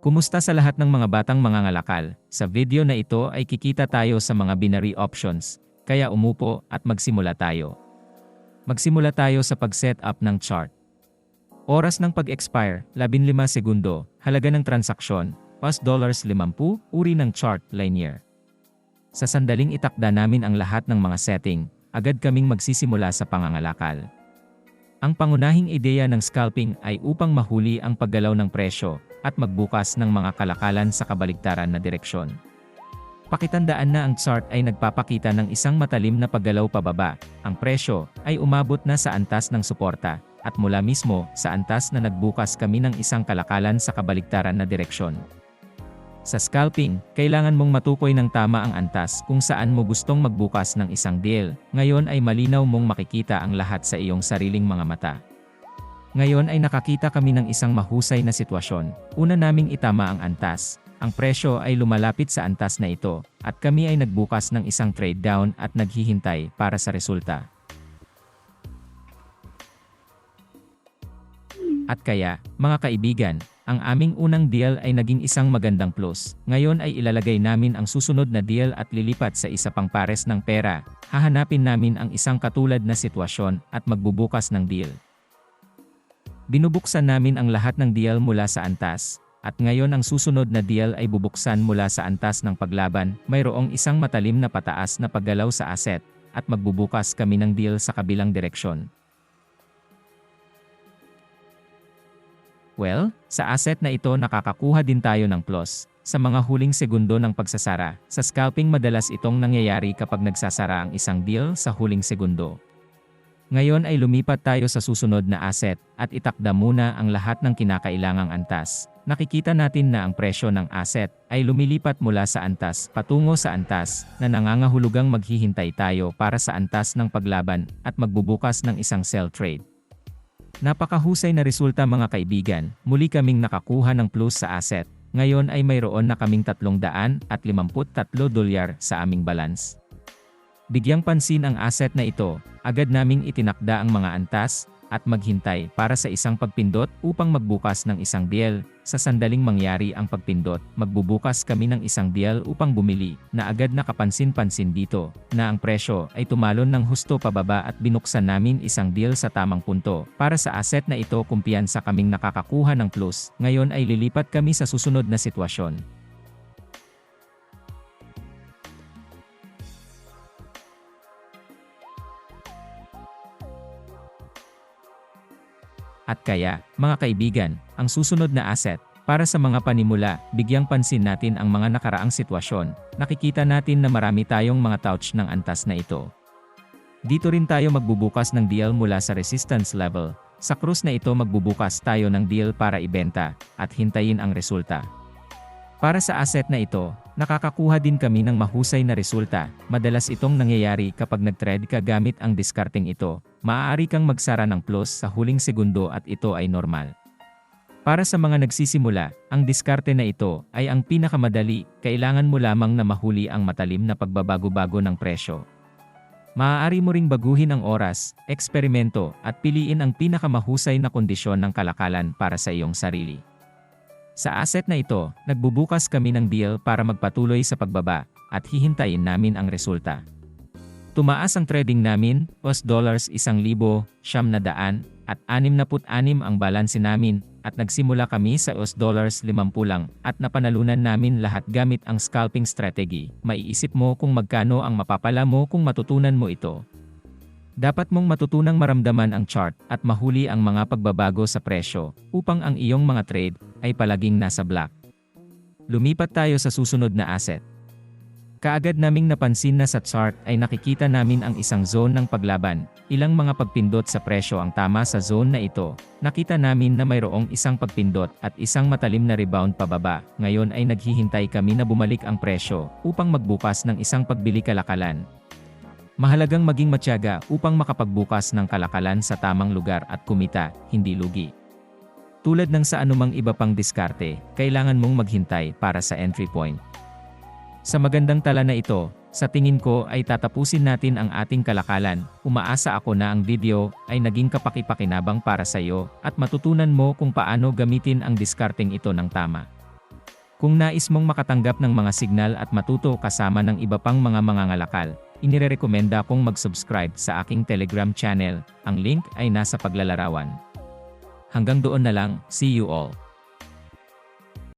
Kumusta sa lahat ng mga batang mangangalakal? Sa video na ito ay kikita tayo sa mga binary options, kaya umupo at magsimula tayo. Magsimula tayo sa pag-setup ng chart. Oras ng pag-expire, 15 segundo, halaga ng transaksyon, $50, uri ng chart, linear. Sa sandaling itakda namin ang lahat ng mga setting, agad kaming magsisimula sa pangangalakal. Ang pangunahing ideya ng scalping ay upang mahuli ang paggalaw ng presyo at magbukas ng mga kalakalan sa kabaligtaran na direksyon. Pakitandaan na ang chart ay nagpapakita ng isang matalim na paggalaw pababa. Ang presyo ay umabot na sa antas ng suporta at mula mismo sa antas na nagbukas kami ng isang kalakalan sa kabaligtaran na direksyon. Sa scalping, kailangan mong matukoy ng tama ang antas kung saan mo gustong magbukas ng isang deal. Ngayon ay malinaw mong makikita ang lahat sa iyong sariling mga mata. Ngayon ay nakakita kami ng isang mahusay na sitwasyon. Una naming itama ang antas. Ang presyo ay lumalapit sa antas na ito, at kami ay nagbukas ng isang trade down at naghihintay para sa resulta. At kaya, mga kaibigan, ang aming unang deal ay naging isang magandang plus. Ngayon ay ilalagay namin ang susunod na deal at lilipat sa isa pang pares ng pera. Hahanapin namin ang isang katulad na sitwasyon at magbubukas ng deal. Binubuksan namin ang lahat ng deal mula sa antas, at ngayon ang susunod na deal ay bubuksan mula sa antas ng paglaban. Mayroong isang matalim na pataas na paggalaw sa asset, at magbubukas kami ng deal sa kabilang direksyon. Well, sa asset na ito nakakakuha din tayo ng plus. Sa mga huling segundo ng pagsasara, sa scalping madalas itong nangyayari kapag nagsasara ang isang deal sa huling segundo. Ngayon ay lumipat tayo sa susunod na asset, at itakda muna ang lahat ng kinakailangang antas. Nakikita natin na ang presyo ng asset ay lumilipat mula sa antas patungo sa antas na nangangahulugang maghihintay tayo para sa antas ng paglaban at magbubukas ng isang sell trade. Napakahusay na resulta mga kaibigan, muli kaming nakakuha ng plus sa asset. Ngayon ay mayroon na kaming $353 sa aming balance. Bigyang pansin ang asset na ito, agad naming itinakda ang mga antas at maghintay para sa isang pagpindot upang magbukas ng isang deal. Sa sandaling mangyari ang pagpindot, magbubukas kami ng isang deal upang bumili, na agad nakapansin-pansin dito, na ang presyo ay tumalon ng husto pababa at binuksan namin isang deal sa tamang punto. Para sa asset na ito kumpiyansa kaming nakakakuha ng plus. Ngayon ay lilipat kami sa susunod na sitwasyon. At kaya, mga kaibigan, ang susunod na asset, para sa mga panimula, bigyang pansin natin ang mga nakaraang sitwasyon. Nakikita natin na marami tayong mga touch ng antas na ito. Dito rin tayo magbubukas ng deal mula sa resistance level. Sa cruise na ito magbubukas tayo ng deal para ibenta, at hintayin ang resulta. Para sa asset na ito, nakakakuha din kami ng mahusay na resulta. Madalas itong nangyayari kapag nag-trade ka gamit ang discarding ito. Maaari kang magsara ng plus sa huling segundo at ito ay normal. Para sa mga nagsisimula, ang diskarte na ito ay ang pinakamadali. Kailangan mo lamang na mahuli ang matalim na pagbabago-bago ng presyo. Maaari mo ring baguhin ang oras, eksperimento, at piliin ang pinakamahusay na kondisyon ng kalakalan para sa iyong sarili. Sa asset na ito, nagbubukas kami ng deal para magpatuloy sa pagbaba, at hihintayin namin ang resulta. Tumaas ang trading namin, $1,100 at 66 ang balanse namin, at nagsimula kami sa $50 lang, at napanalunan namin lahat gamit ang scalping strategy. Maiisip mo kung magkano ang mapapala mo kung matutunan mo ito. Dapat mong matutunang maramdaman ang chart at mahuli ang mga pagbabago sa presyo upang ang iyong mga trade ay palaging nasa black. Lumipat tayo sa susunod na asset. Kaagad naming napansin na sa chart ay nakikita namin ang isang zone ng paglaban. Ilang mga pagpindot sa presyo ang tama sa zone na ito. Nakita namin na mayroong isang pagpindot at isang matalim na rebound pababa. Ngayon ay naghihintay kami na bumalik ang presyo upang magbukas ng isang pagbili kalakalan. Mahalagang maging matyaga upang makapagbukas ng kalakalan sa tamang lugar at kumita, hindi lugi. Tulad ng sa anumang iba pang diskarte, kailangan mong maghintay para sa entry point. Sa magandang tala na ito, sa tingin ko ay tatapusin natin ang ating kalakalan. Umaasa ako na ang video ay naging kapaki-pakinabang para sa iyo at matutunan mo kung paano gamitin ang diskarteng ito ng tama. Kung nais mong makatanggap ng mga signal at matuto kasama ng iba pang mga mangangalakal, inirerekomenda kong mag-subscribe sa aking Telegram channel. Ang link ay nasa paglalarawan. Hanggang doon na lang, see you all.